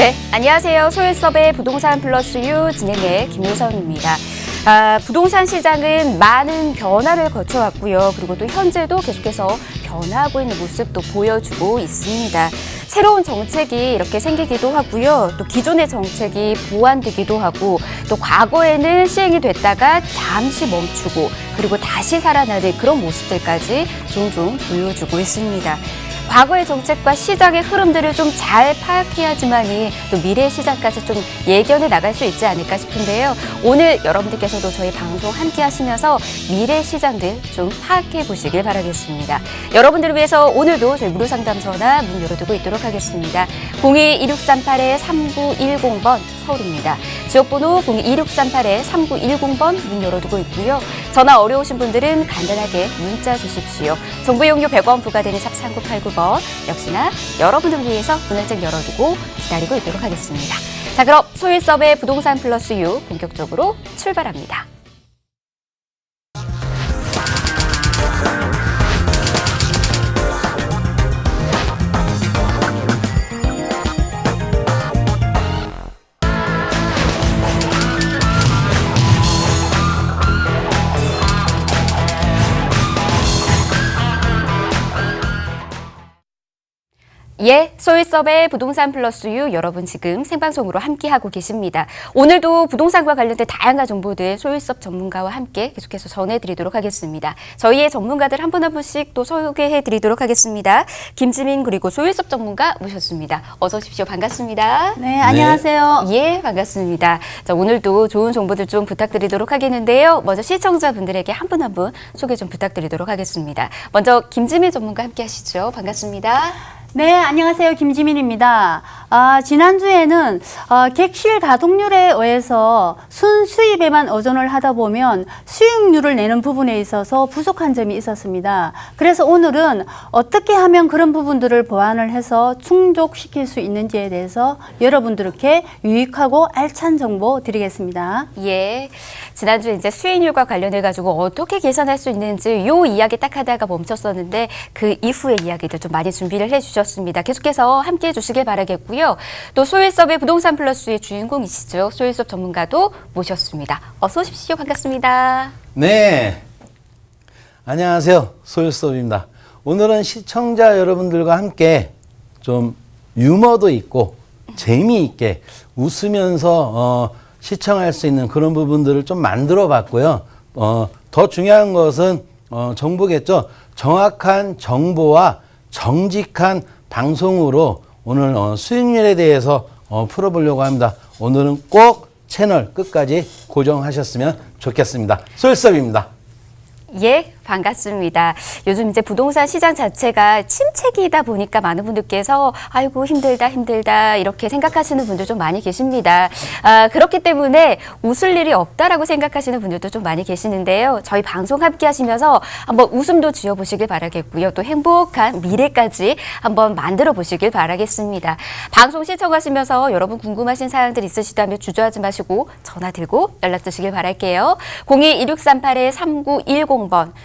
네, 안녕하세요. 소일섭의 부동산 플러스 유 진행의 김효선입니다. 부동산 시장은 많은 변화를 거쳐왔고요. 그리고 또 현재도 계속해서 변화하고 있는 모습도 보여주고 있습니다. 새로운 정책이 이렇게 생기기도 하고요. 또 기존의 정책이 보완되기도 하고 또 과거에는 시행이 됐다가 잠시 멈추고 그리고 다시 살아나는 그런 모습들까지 종종 보여주고 있습니다. 과거의 정책과 시장의 흐름들을 좀 잘 파악해야지만이 또 미래의 시장까지 좀 예견해 나갈 수 있지 않을까 싶은데요. 오늘 여러분들께서도 저희 방송 함께 하시면서 미래 시장들 좀 파악해 보시길 바라겠습니다. 여러분들을 위해서 오늘도 저희 무료 상담 전화 문 열어두고 있도록 하겠습니다. 02-2638-3910번 서울입니다. 지역번호 02-2638-3910번 문 열어두고 있고요. 전화 어려우신 분들은 간단하게 문자 주십시오. 정보 이용료 100원 부과되는 샵 3989번 역시나 여러분을 위해서 문을 쫙 열어두고 기다리고 있도록 하겠습니다. 자, 그럼 소일섭의 부동산 플러스 유 본격적으로 출발합니다. 예, 소일섭의 부동산 플러스 유 여러분 지금 생방송으로 함께하고 계십니다. 오늘도 부동산과 관련된 다양한 정보들 소일섭 전문가와 함께 계속해서 전해드리도록 하겠습니다. 저희의 전문가들 한 분 한 분씩 또 소개해드리도록 하겠습니다. 김지민 그리고 소일섭 전문가 모셨습니다. 어서 오십시오. 반갑습니다. 네, 안녕하세요. 예, 반갑습니다. 자, 오늘도 좋은 정보들 좀 부탁드리도록 하겠는데요. 먼저 시청자분들에게 한 분 한 분 소개 좀 부탁드리도록 하겠습니다. 먼저 김지민 전문가 함께 하시죠. 반갑습니다. 네, 안녕하세요. 김지민입니다. 지난주에는 객실 가동률에 의해서 순수입에만 의존을 하다 보면 수익률을 내는 부분에 있어서 부족한 점이 있었습니다. 그래서 오늘은 어떻게 하면 그런 부분들을 보완을 해서 충족시킬 수 있는지에 대해서 여러분들께 유익하고 알찬 정보 드리겠습니다. 예. 지난주에 이제 수익률과 관련해가지고 어떻게 계산할 수 있는지 요 이야기 딱 하다가 멈췄었는데 그 이후의 이야기도 좀 많이 준비를 해주셨습니다. 계속해서 함께 해주시길 바라겠고요. 또 소일섭의 부동산 플러스의 주인공이시죠. 소일섭 전문가도 모셨습니다. 어서 오십시오. 반갑습니다. 네. 안녕하세요. 소일섭입니다. 오늘은 시청자 여러분들과 함께 좀 유머도 있고 재미있게 웃으면서 시청할 수 있는 그런 부분들을 좀 만들어 봤고요. 더 중요한 것은 정보겠죠. 정확한 정보와 정직한 방송으로 오늘 수익률에 대해서 풀어보려고 합니다. 오늘은 꼭 채널 끝까지 고정하셨으면 좋겠습니다. 소일섭입니다. 예, 반갑습니다. 요즘 이제 부동산 시장 자체가 침체기이다 보니까 많은 분들께서 아이고 힘들다 이렇게 생각하시는 분들 좀 많이 계십니다. 그렇기 때문에 웃을 일이 없다라고 생각하시는 분들도 좀 많이 계시는데요. 저희 방송 함께 하시면서 한번 웃음도 지어보시길 바라겠고요. 또 행복한 미래까지 한번 만들어 보시길 바라겠습니다. 방송 시청하시면서 여러분 궁금하신 사항들 있으시다면 주저하지 마시고 전화 들고 연락 주시길 바랄게요. 02-2638-3910번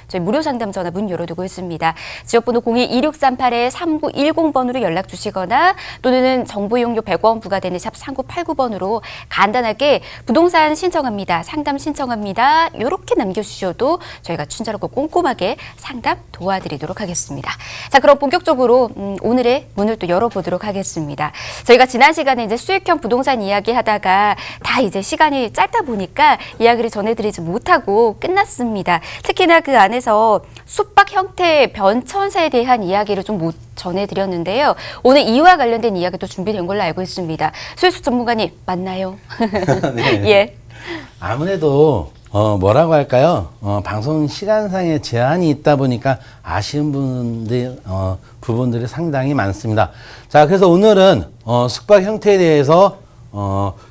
저희 무료 상담 전화 문 열어두고 있습니다. 지역번호 02-2638-3910번으로 연락 주시거나 또는 정보 이용료 100원 부과되는 샵 3989번으로 간단하게 부동산 신청합니다. 상담 신청합니다. 이렇게 남겨주셔도 저희가 친절하고 꼼꼼하게 상담 도와드리도록 하겠습니다. 자, 그럼 본격적으로 오늘의 문을 또 열어보도록 하겠습니다. 저희가 지난 시간에 이제 수익형 부동산 이야기 하다가 다 이제 시간이 짧다 보니까 이야기를 전해드리지 못하고 끝났습니다. 특히나 그 안에서 숙박 형태의 변천사에 대한 이야기를 좀 못 전해드렸는데요. 오늘 이와 관련된 이야기도 준비된 걸로 알고 있습니다. 소일섭 전문가님 맞나요? 네. 예. 아무래도 뭐라고 할까요? 방송 시간상의 제한이 있다 보니까 아쉬운 부분들이 상당히 많습니다. 자, 그래서 오늘은 숙박 형태에 대해서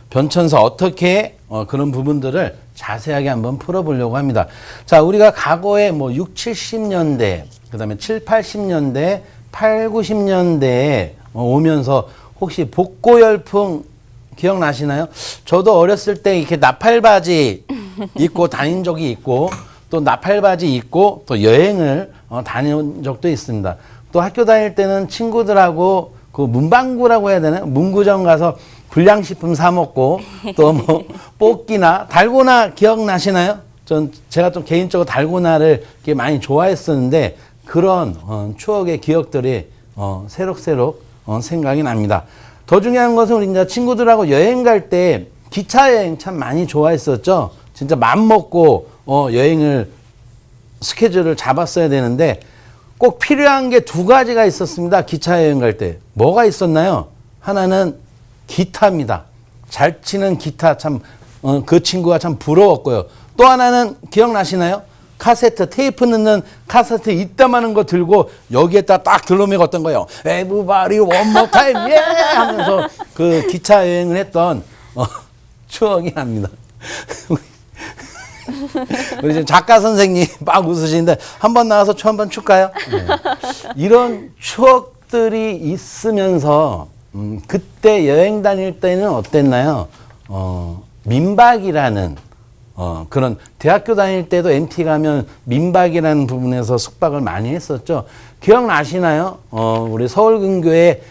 변천사 어떻게 그런 부분들을 자세하게 한번 풀어보려고 합니다. 자, 우리가 과거에 뭐 6, 70년대, 그 다음에 7, 80년대, 8, 90년대에 오면서 혹시 복고열풍 기억나시나요? 저도 어렸을 때 이렇게 나팔바지 입고 다닌 적이 있고 또 나팔바지 입고 또 여행을 다닌 적도 있습니다. 또 학교 다닐 때는 친구들하고 그 문방구라고 해야 되나요? 문구점 가서 불량식품 사 먹고 또 뭐 뽑기나 달고나 기억나시나요? 제가 좀 개인적으로 달고나를 이렇게 많이 좋아했었는데 그런 추억의 기억들이 새록새록 생각이 납니다. 더 중요한 것은 우리 이제 친구들하고 여행 갈 때 기차 여행 참 많이 좋아했었죠. 진짜 맘 먹고 여행을 스케줄을 잡았어야 되는데 꼭 필요한 게 두 가지가 있었습니다. 기차 여행 갈 때. 뭐가 있었나요? 하나는 기타입니다. 잘 치는 기타 참 그 친구가 참 부러웠고요. 또 하나는 기억나시나요? 카세트, 테이프 넣는 카세트 이따만한 거 들고 여기에다 딱 들러매고 어떤 거예요. Everybody one more time, yeah! 하면서 그 기차 여행을 했던 추억이 납니다. 우리 지금 작가 선생님 막 웃으시는데 한번 나와서 춤 한번 출까요? 네. 이런 추억들이 있으면서 그때 여행 다닐 때는 어땠나요? 민박이라는 그런 대학교 다닐 때도 MT 가면 민박이라는 부분에서 숙박을 많이 했었죠. 기억나시나요? 우리 서울근교의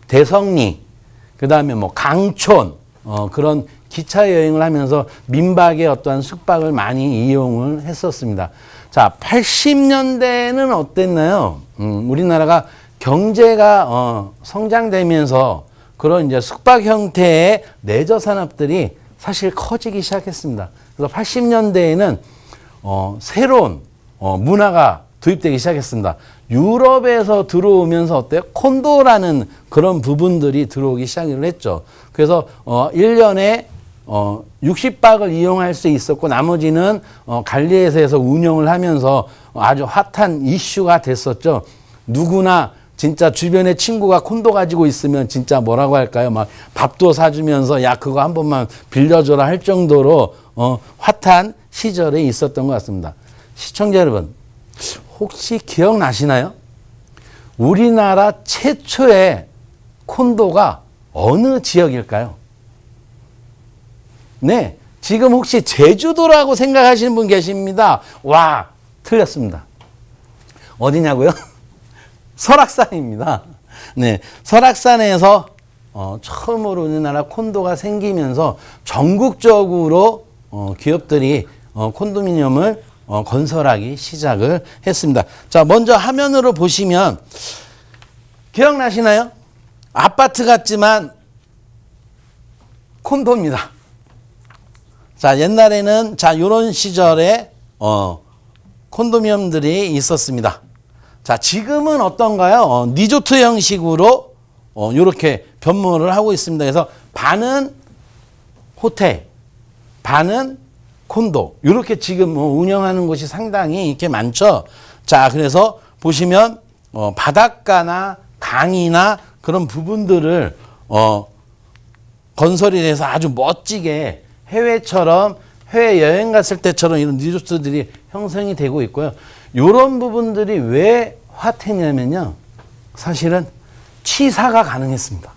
대성리, 그 다음에 뭐 강촌, 그런 기차 여행을 하면서 민박의 어떠한 숙박을 많이 이용을 했었습니다. 자, 80년대는 어땠나요? 우리나라가 경제가 성장되면서 그런 이제 숙박 형태의 레저 산업들이 사실 커지기 시작했습니다. 그래서 80년대에는 새로운 문화가 도입되기 시작했습니다. 유럽에서 들어오면서 어때요? 콘도라는 그런 부분들이 들어오기 시작을 했죠. 그래서 1년에 60박을 이용할 수 있었고 나머지는 관리회사에서 운영을 하면서 아주 핫한 이슈가 됐었죠. 누구나 진짜 주변에 친구가 콘도 가지고 있으면 진짜 뭐라고 할까요? 막 밥도 사주면서 야 그거 한 번만 빌려줘라 할 정도로 핫한 시절에 있었던 것 같습니다. 시청자 여러분 혹시 기억나시나요? 우리나라 최초의 콘도가 어느 지역일까요? 네, 지금 혹시 제주도라고 생각하시는 분 계십니다. 와, 틀렸습니다. 어디냐고요? 설악산입니다. 네, 설악산에서 처음으로 우리나라 콘도가 생기면서 전국적으로 기업들이 콘도미니엄을 건설하기 시작을 했습니다. 자, 먼저 화면으로 보시면 기억나시나요? 아파트 같지만 콘도입니다. 자, 옛날에는 자, 요런 시절에 콘도미엄들이 있었습니다. 자, 지금은 어떤가요? 리조트 형식으로 요렇게 변모를 하고 있습니다. 그래서 반은 호텔, 반은 콘도. 요렇게 지금 운영하는 곳이 상당히 이렇게 많죠. 자, 그래서 보시면 바닷가나 강이나 그런 부분들을 건설이 돼서 아주 멋지게 해외처럼 해외 여행 갔을 때처럼 이런 리조트들이 형성이 되고 있고요. 이런 부분들이 왜 핫했냐면요. 사실은 취사가 가능했습니다.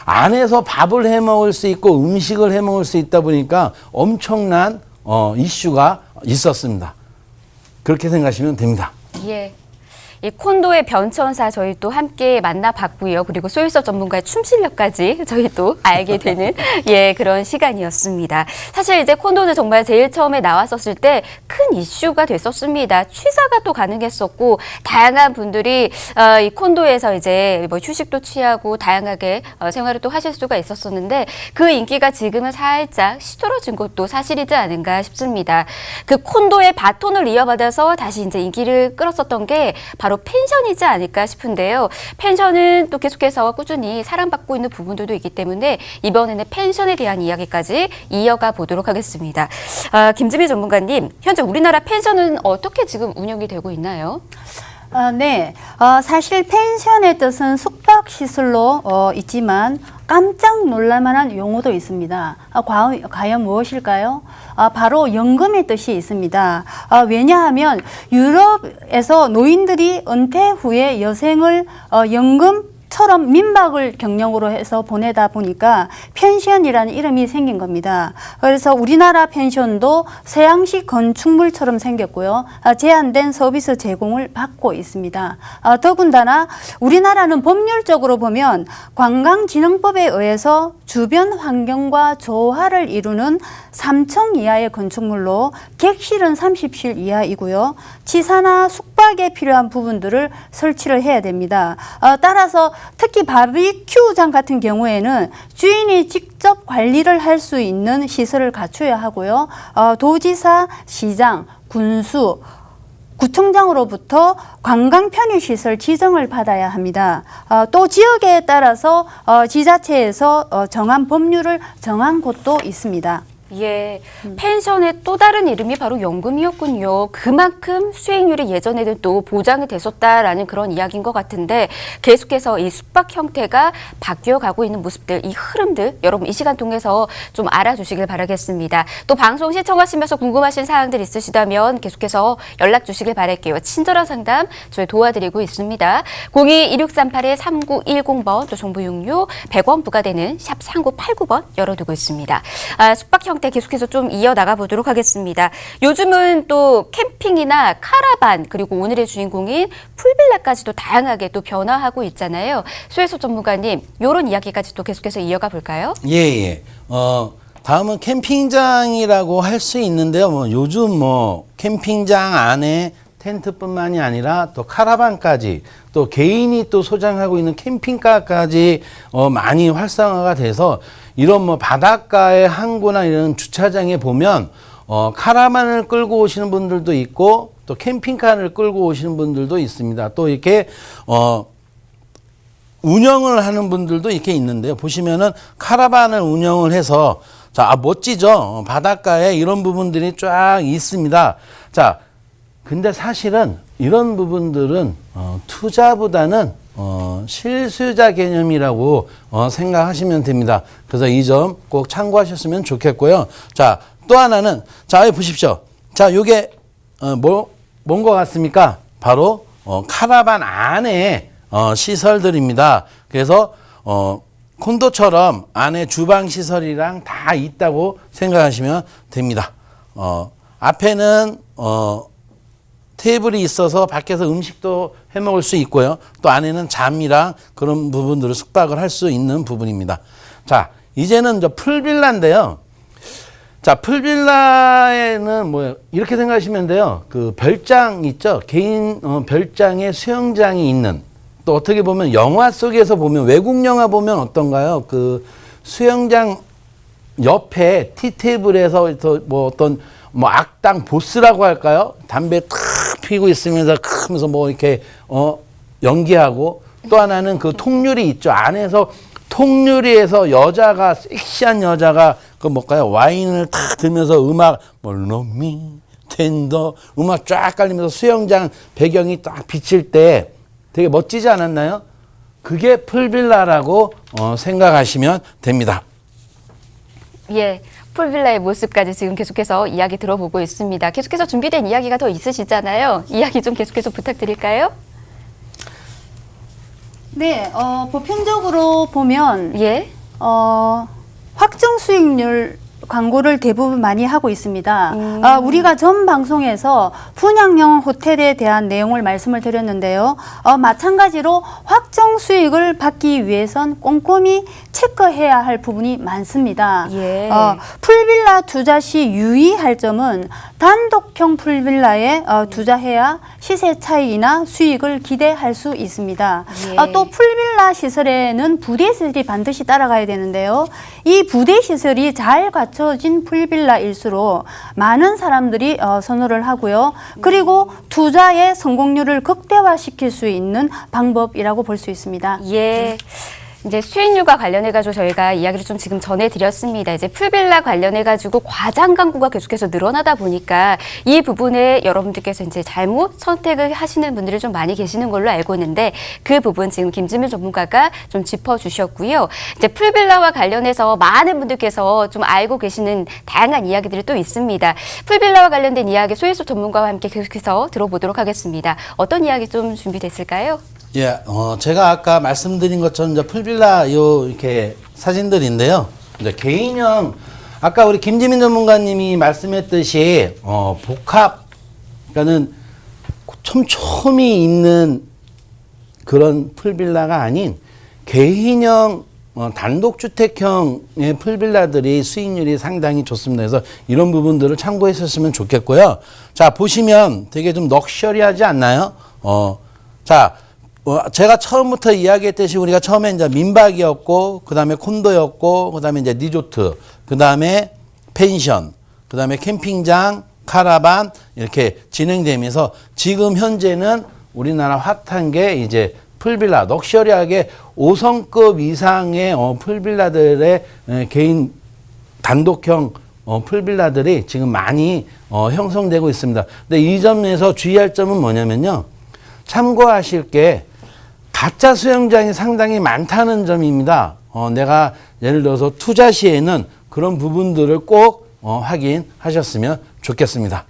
안에서 밥을 해 먹을 수 있고 음식을 해 먹을 수 있다 보니까 엄청난 이슈가 있었습니다. 그렇게 생각하시면 됩니다. 예. 이 콘도의 변천사 저희 또 함께 만나봤고요. 그리고 소유서 전문가의 춤 실력까지 저희 또 알게 되는 예 그런 시간이었습니다. 사실 이제 콘도는 정말 제일 처음에 나왔었을 때 큰 이슈가 됐었습니다. 취사가 또 가능했었고 다양한 분들이 이 콘도에서 이제 뭐 휴식도 취하고 다양하게 생활을 또 하실 수가 있었었는데 그 인기가 지금은 살짝 시들어진 것도 사실이지 않은가 싶습니다. 그 콘도의 바톤을 이어받아서 다시 이제 인기를 끌었었던 게 바로 펜션이지 않을까 싶은데요. 펜션은 또 계속해서 꾸준히 사랑받고 있는 부분들도 있기 때문에 이번에는 펜션에 대한 이야기까지 이어가 보도록 하겠습니다. 김지민 전문가님, 현재 우리나라 펜션은 어떻게 지금 운영이 되고 있나요? 네, 사실 펜션의 뜻은 숙박시설로 있지만 깜짝 놀랄만한 용어도 있습니다. 과연 무엇일까요? 바로 연금의 뜻이 있습니다. 왜냐하면 유럽에서 노인들이 은퇴 후에 여생을 연금 처럼 민박을 경영으로 해서 보내다 보니까 펜션이라는 이름이 생긴 겁니다. 그래서 우리나라 펜션도 서양식 건축물처럼 생겼고요. 제한된 서비스 제공을 받고 있습니다. 더군다나 우리나라는 법률적으로 보면 관광진흥법에 의해서 주변 환경과 조화를 이루는 3층 이하의 건축물로 객실은 30실 이하이고요. 치사나 숙박에 필요한 부분들을 설치를 해야 됩니다. 따라서 특히 바비큐장 같은 경우에는 주인이 직접 관리를 할 수 있는 시설을 갖춰야 하고요. 도지사, 시장, 군수, 구청장으로부터 관광 편의시설 지정을 받아야 합니다. 또 지역에 따라서 지자체에서 정한 법률을 정한 곳도 있습니다. 예, 펜션의 또 다른 이름이 바로 연금이었군요. 그만큼 수익률이 예전에는 또 보장이 됐었다라는 그런 이야기인 것 같은데 계속해서 이 숙박 형태가 바뀌어가고 있는 모습들, 이 흐름들 여러분 이 시간 통해서 좀 알아주시길 바라겠습니다. 또 방송 시청하시면서 궁금하신 사항들 있으시다면 계속해서 연락 주시길 바랄게요. 친절한 상담 저희 도와드리고 있습니다. 02-2638-3910번 또 정보 용료 100원 부과되는 샵 3989번 열어두고 있습니다. 숙박 형태 계속해서 좀 이어나가 보도록 하겠습니다. 요즘은 또 캠핑이나 카라반 그리고 오늘의 주인공인 풀빌라까지도 다양하게 또 변화하고 있잖아요. 수혜소 전문가님, 이런 이야기까지 또 계속해서 이어가 볼까요? 예. 다음은 캠핑장이라고 할 수 있는데요. 요즘 캠핑장 안에 텐트뿐만이 아니라 또 카라반까지 또 개인이 또 소장하고 있는 캠핑카까지 많이 활성화가 돼서 이런 바닷가의 항구나 이런 주차장에 보면 카라반을 끌고 오시는 분들도 있고 또 캠핑카를 끌고 오시는 분들도 있습니다. 또 이렇게 운영을 하는 분들도 이렇게 있는데요. 보시면은 카라반을 운영을 해서 멋지죠. 바닷가에 이런 부분들이 쫙 있습니다. 자, 근데 사실은 이런 부분들은 투자보다는 실수요자 개념이라고 생각하시면 됩니다. 그래서 이 점 꼭 참고하셨으면 좋겠고요. 자, 또 하나는 여기 보십시오. 자, 요게 뭔 것 같습니까? 바로 카라반 안에 시설들입니다. 그래서 콘도처럼 안에 주방 시설이랑 다 있다고 생각하시면 됩니다. 앞에는 테이블이 있어서 밖에서 음식도 해 먹을 수 있고요. 또 안에는 잠이랑 그런 부분들을 숙박을 할 수 있는 부분입니다. 자, 이제는 풀빌라인데요. 자, 풀빌라에는 이렇게 생각하시면 돼요. 그 별장 있죠? 개인 별장에 수영장이 있는, 또 어떻게 보면 영화 속에서 보면, 외국 영화 보면 어떤가요? 그 수영장 옆에 티테이블에서 어떤 악당 보스라고 할까요? 담배 탁 피고 있으면서 크면서 이렇게 연기하고, 또 하나는 그 통유리 있죠. 안에서 통유리에서 여자가, 섹시한 여자가 와인을 탁 들면서 음악 러미 텐더 음악 쫙 깔리면서 수영장 배경이 딱 비칠 때 되게 멋지지 않았나요? 그게 풀빌라라고 생각하시면 됩니다. 예. 풀빌라의 모습까지 지금 계속해서 이야기 들어보고 있습니다. 계속해서 준비된 이야기가 더 있으시잖아요. 이야기 좀 계속해서 부탁드릴까요? 네, 보편적으로 보면 예. 확정 수익률 광고를 대부분 많이 하고 있습니다. 우리가 전 방송에서 분양형 호텔에 대한 내용을 말씀을 드렸는데요. 마찬가지로 확정 수익을 받기 위해선 꼼꼼히 체크해야 할 부분이 많습니다. 예. 풀빌라 투자 시 유의할 점은 단독형 풀빌라에 투자해야 시세 차이나 수익을 기대할 수 있습니다. 예. 또 풀빌라 시설에는 부대 시설이 반드시 따라가야 되는데요. 이 부대 시설이 잘 갖춰진 풀빌라일수록 많은 사람들이 선호를 하고요. 그리고 투자의 성공률을 극대화시킬 수 있는 방법이라고 볼 수 있습니다. 예. 이제 수익률과 관련해가지고 저희가 이야기를 좀 지금 전해드렸습니다. 이제 풀빌라 관련해가지고 과장 광고가 계속해서 늘어나다 보니까 이 부분에 여러분들께서 이제 잘못 선택을 하시는 분들이 좀 많이 계시는 걸로 알고 있는데 그 부분 지금 김지민 전문가가 좀 짚어주셨고요. 이제 풀빌라와 관련해서 많은 분들께서 좀 알고 계시는 다양한 이야기들이 또 있습니다. 풀빌라와 관련된 이야기 소혜수 전문가와 함께 계속해서 들어보도록 하겠습니다. 어떤 이야기 좀 준비됐을까요? 예, 제가 아까 말씀드린 것처럼 이제 풀빌라 이렇게 사진들인데요. 이제 개인형, 아까 우리 김지민 전문가님이 말씀했듯이, 복합, 그러니까는 촘촘히 있는 그런 풀빌라가 아닌 개인형, 단독주택형의 풀빌라들이 수익률이 상당히 좋습니다. 그래서 이런 부분들을 참고했었으면 좋겠고요. 자, 보시면 되게 좀 럭셔리하지 않나요? 자, 제가 처음부터 이야기했듯이 우리가 처음에 이제 민박이었고, 그 다음에 콘도였고, 그 다음에 이제 리조트, 그 다음에 펜션, 그 다음에 캠핑장, 카라반, 이렇게 진행되면서 지금 현재는 우리나라 핫한 게 이제 풀빌라, 럭셔리하게 5성급 이상의 풀빌라들의 개인 단독형 풀빌라들이 지금 많이 형성되고 있습니다. 근데 이 점에서 주의할 점은 뭐냐면요. 참고하실 게 가짜 수영장이 상당히 많다는 점입니다. 내가 예를 들어서 투자 시에는 그런 부분들을 꼭 확인하셨으면 좋겠습니다.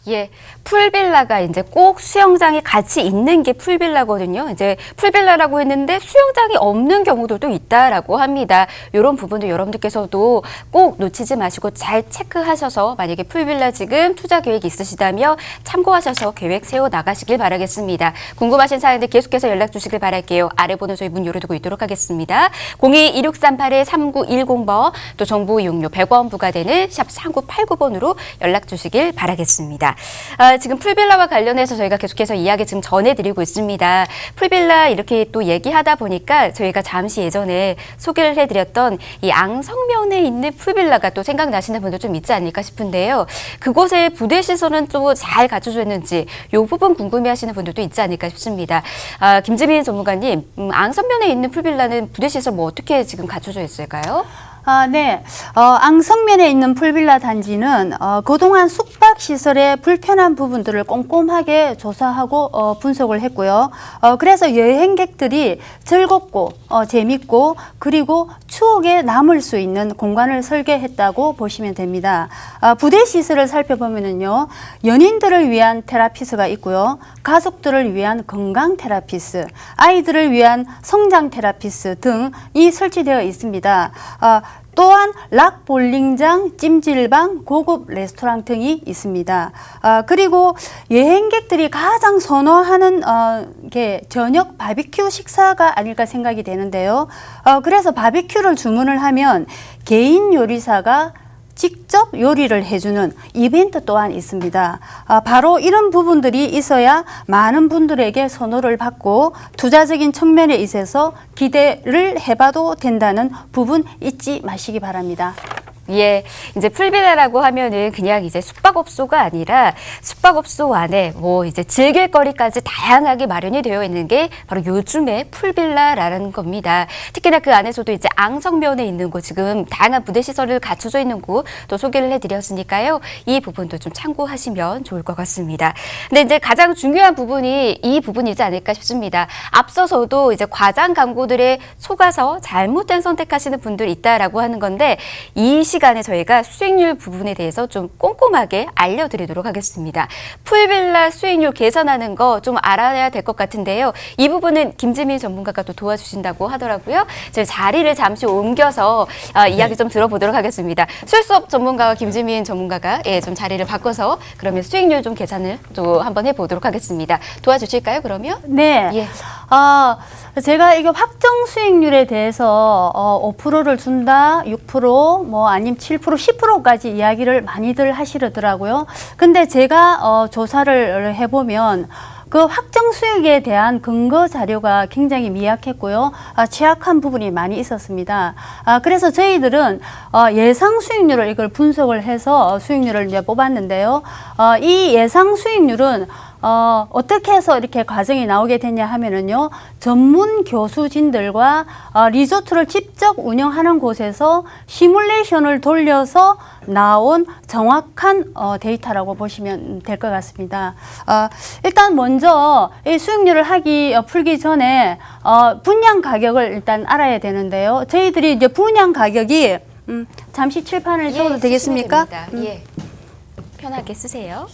예, 풀빌라가 이제 꼭 수영장이 같이 있는 게 풀빌라거든요. 이제 풀빌라라고 했는데 수영장이 없는 경우들도 있다라고 합니다. 이런 부분도 여러분들께서도 꼭 놓치지 마시고 잘 체크하셔서 만약에 풀빌라 지금 투자 계획이 있으시다면 참고하셔서 계획 세워 나가시길 바라겠습니다. 궁금하신 사연들 계속해서 연락 주시길 바랄게요. 아래 번호 저희 문 열어두고 있도록 하겠습니다. 02-2638-3910번 또 정보 이용료 100원 부과되는 샵 3989번으로 연락 주시길 바라겠습니다. 지금 풀빌라와 관련해서 저희가 계속해서 이야기 지금 전해드리고 있습니다. 풀빌라 이렇게 또 얘기하다 보니까 저희가 잠시 예전에 소개를 해드렸던 이 앙성면에 있는 풀빌라가 또 생각나시는 분들 좀 있지 않을까 싶은데요. 그곳의 부대시설은 또 잘 갖춰졌는지 이 부분 궁금해하시는 분들도 있지 않을까 싶습니다. 김지민 전문가님, 앙성면에 있는 풀빌라는 부대시설 뭐 어떻게 지금 갖춰져 있을까요? 네. 앙성면에 있는 풀빌라 단지는 그동안 숙박시설의 불편한 부분들을 꼼꼼하게 조사하고 분석을 했고요. 그래서 여행객들이 즐겁고 재밌고 그리고 추억에 남을 수 있는 공간을 설계했다고 보시면 됩니다. 부대시설을 살펴보면요. 연인들을 위한 테라피스가 있고요. 가족들을 위한 건강 테라피스, 아이들을 위한 성장 테라피스 등이 설치되어 있습니다. 또한 락 볼링장, 찜질방, 고급 레스토랑 등이 있습니다. 그리고 여행객들이 가장 선호하는 게 저녁 바비큐 식사가 아닐까 생각이 되는데요. 그래서 바비큐를 주문을 하면 개인 요리사가 직접 요리를 해주는 이벤트 또한 있습니다. 바로 이런 부분들이 있어야 많은 분들에게 선호를 받고 투자적인 측면에 있어서 기대를 해봐도 된다는 부분 잊지 마시기 바랍니다. 예, 이제 풀빌라라고 하면은 그냥 이제 숙박업소가 아니라 숙박업소 안에 뭐 이제 즐길 거리까지 다양하게 마련이 되어 있는 게 바로 요즘의 풀빌라라는 겁니다. 특히나 그 안에서도 이제 앙성면에 있는 곳 지금 다양한 부대 시설을 갖춰져 있는 곳 또 소개를 해드렸으니까요. 이 부분도 좀 참고하시면 좋을 것 같습니다. 근데 이제 가장 중요한 부분이 이 부분이지 않을까 싶습니다. 앞서서도 이제 과장 광고들에 속아서 잘못된 선택하시는 분들 있다라고 하는 건데 이 시간에 저희가 수익률 부분에 대해서 좀 꼼꼼하게 알려드리도록 하겠습니다. 풀빌라 수익률 계산하는 거 좀 알아야 될 것 같은데요. 이 부분은 김지민 전문가가 또 도와주신다고 하더라고요. 저희 자리를 잠시 옮겨서 이야기 좀 들어보도록 하겠습니다. 술수업 전문가와 김지민 전문가가 좀 자리를 바꿔서 그러면 수익률 좀 계산을 또 한번 해보도록 하겠습니다. 도와주실까요, 그러면? 네. 예. 제가 이거 확정 수익률에 대해서 5%를 준다, 6%, 뭐 아니면 7%, 10%까지 이야기를 많이들 하시더라고요. 근데 제가 조사를 해보면 그 확정 수익에 대한 근거 자료가 굉장히 미약했고요. 취약한 부분이 많이 있었습니다. 그래서 저희들은 예상 수익률을 이걸 분석을 해서 수익률을 이제 뽑았는데요. 이 예상 수익률은 어떻게 해서 이렇게 과정이 나오게 됐냐 하면은요, 전문 교수진들과 리조트를 직접 운영하는 곳에서 시뮬레이션을 돌려서 나온 정확한 데이터라고 보시면 될 것 같습니다. 일단 먼저 이 수익률을 풀기 전에 분양 가격을 일단 알아야 되는데요. 저희들이 이제 분양 가격이 잠시 칠판을 써도 되겠습니까? 예, 편하게 쓰세요.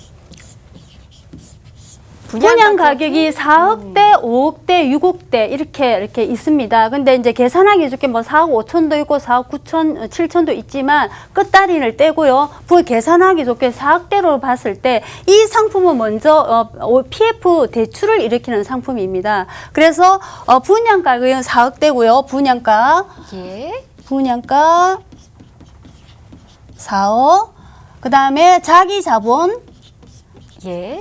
분양 가격이 4억대, 5억대, 6억대 이렇게 있습니다. 근데 이제 계산하기 좋게 뭐 4억 5천도 있고 4억 9천, 7천도 있지만 끝다리를 떼고요. 계산하기 좋게 4억대로 봤을 때 이 상품은 먼저 PF 대출을 일으키는 상품입니다. 그래서 분양 가격은 4억대고요. 분양가 예. 4억. 그다음에 자기 자본, 예.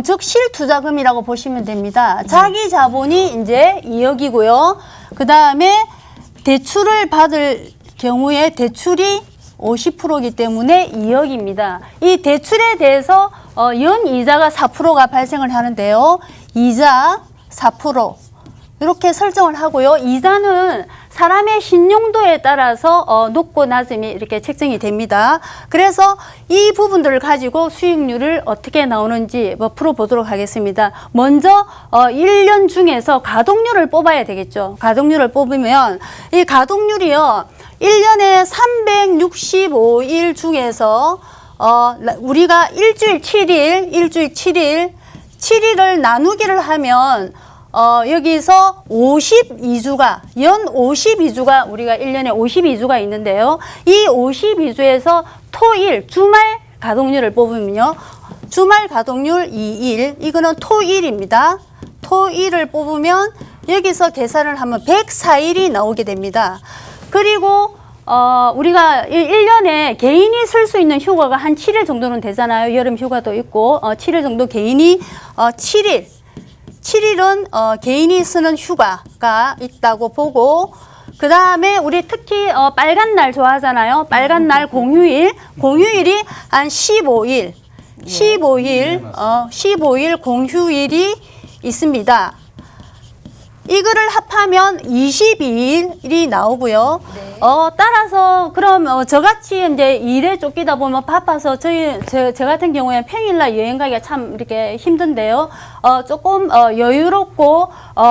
즉 실투자금이라고 보시면 됩니다. 자기 자본이 이제 2억이고요. 그다음에 대출을 받을 경우에 대출이 50%이기 때문에 2억입니다. 이 대출에 대해서 연 이자가 4%가 발생을 하는데요. 이자 4%. 이렇게 설정을 하고요. 이자는 사람의 신용도에 따라서 높고 낮음이 이렇게 책정이 됩니다. 그래서 이 부분들을 가지고 수익률을 어떻게 나오는지 풀어보도록 하겠습니다. 먼저 1년 중에서 가동률을 뽑아야 되겠죠. 가동률을 뽑으면 이 가동률이요. 1년에 365일 중에서 우리가 일주일 7일을 나누기를 하면 여기서 52주가, 연 52주가 우리가 1년에 52주가 있는데요. 이 52주에서 토일, 주말 가동률을 뽑으면요. 주말 가동률 2일, 이거는 토일입니다. 토일을 뽑으면 여기서 계산을 하면 104일이 나오게 됩니다. 그리고 우리가 1년에 개인이 쓸 수 있는 휴가가 한 7일 정도는 되잖아요. 여름 휴가도 있고 7일 정도 개인이 7일은 개인이 쓰는 휴가가 있다고 보고, 그 다음에 우리 특히 빨간 날 좋아하잖아요. 빨간 날 공휴일이 한 15일 공휴일이 있습니다. 이거를 합하면 22일이 나오고요. 네. 따라서 그럼 저같이 이제 일에 쫓기다 보면 바빠서 저 같은 경우에는 평일날 여행 가기가 참 이렇게 힘든데요. 조금 여유롭고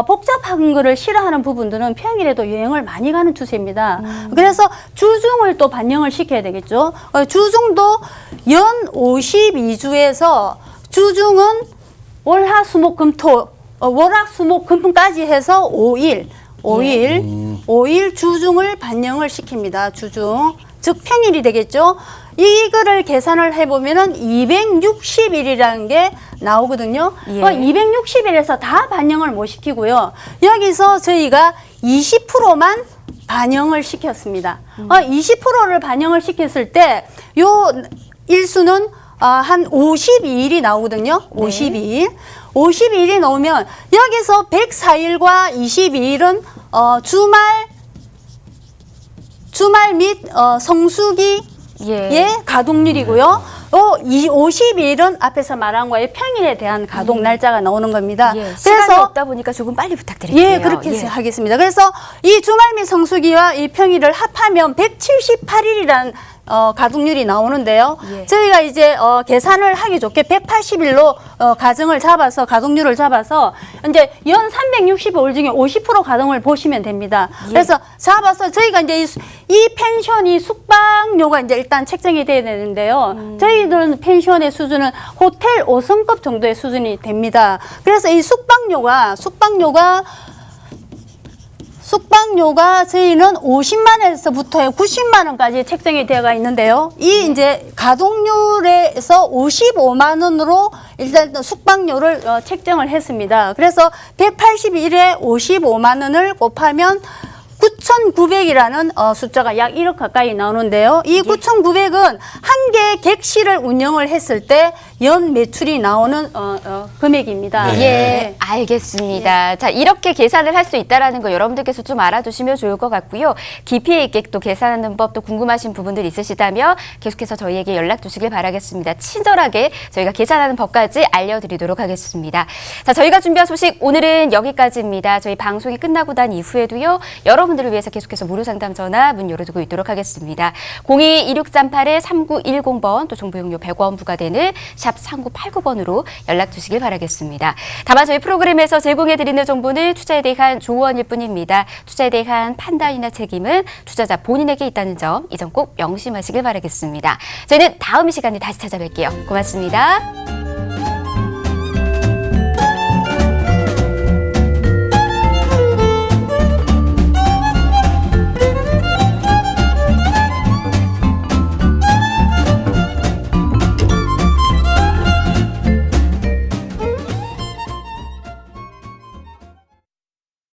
복잡한 거를 싫어하는 부분들은 평일에도 여행을 많이 가는 추세입니다. 그래서 주중을 또 반영을 시켜야 되겠죠. 주중도 연 52주에서 주중은 월화수목금토 월화수목금까지 해서 5일 주중을 반영을 시킵니다. 주중. 즉 평일이 되겠죠. 이거를 계산을 해보면은 260일이라는 게 나오거든요. 예. 260일에서 다 반영을 못 시키고요. 여기서 저희가 20%만 반영을 시켰습니다. 20%를 반영을 시켰을 때 요 일수는 한 52일이 나오거든요. 52일. 52일이 나오면 여기서 104일과 22일은 주말 및 성수기의 가동률이고요. 52일은 앞에서 말한 거에 평일에 대한 가동 날짜가 나오는 겁니다. 예, 시간이 없다 보니까 조금 빨리 부탁드릴게요. 예, 그렇게 하겠습니다. 그래서 이 주말 및 성수기와 이 평일을 합하면 178일이라는 가동률이 나오는데요. 예. 저희가 이제 계산을 하기 좋게 180일로 가동률을 잡아서 이제 연 365일 중에 50% 가동을 보시면 됩니다. 예. 그래서 잡아서 저희가 이제 이 펜션이 숙박료가 이제 일단 책정이 돼야 되는데요. 저희들은 펜션의 수준은 호텔 5성급 정도의 수준이 됩니다. 그래서 이 숙박료가 저희는 50만 원에서부터 90만 원까지 책정이 되어가 있는데요. 이 이제 가동률에서 55만 원으로 일단 숙박료를 책정을 했습니다. 그래서 181에 55만 원을 곱하면 9,900이라는 숫자가 약 1억 가까이 나오는데요. 이 9,900은 한 개의 객실을 운영을 했을 때 연 매출이 나오는 금액입니다. 네. 예, 알겠습니다. 자, 이렇게 계산을 할 수 있다는 거 여러분들께서 좀 알아두시면 좋을 것 같고요. 깊이 있게 또 계산하는 법 또 궁금하신 부분들 있으시다면 계속해서 저희에게 연락 주시길 바라겠습니다. 친절하게 저희가 계산하는 법까지 알려드리도록 하겠습니다. 자, 저희가 준비한 소식 오늘은 여기까지입니다. 저희 방송이 끝나고 난 이후에도요. 여러분들을 위해서 계속해서 무료 상담 전화 문 열어두고 있도록 하겠습니다. 02-2638-3910번 또 정보용료 100원 부과되는 샵 3989번으로 연락 주시길 바라겠습니다. 다만 저희 프로그램에서 제공해드리는 정보는 투자에 대한 조언일 뿐입니다. 투자에 대한 판단이나 책임은 투자자 본인에게 있다는 점, 이 점 꼭 명심하시길 바라겠습니다. 저희는 다음 시간에 다시 찾아뵐게요. 고맙습니다.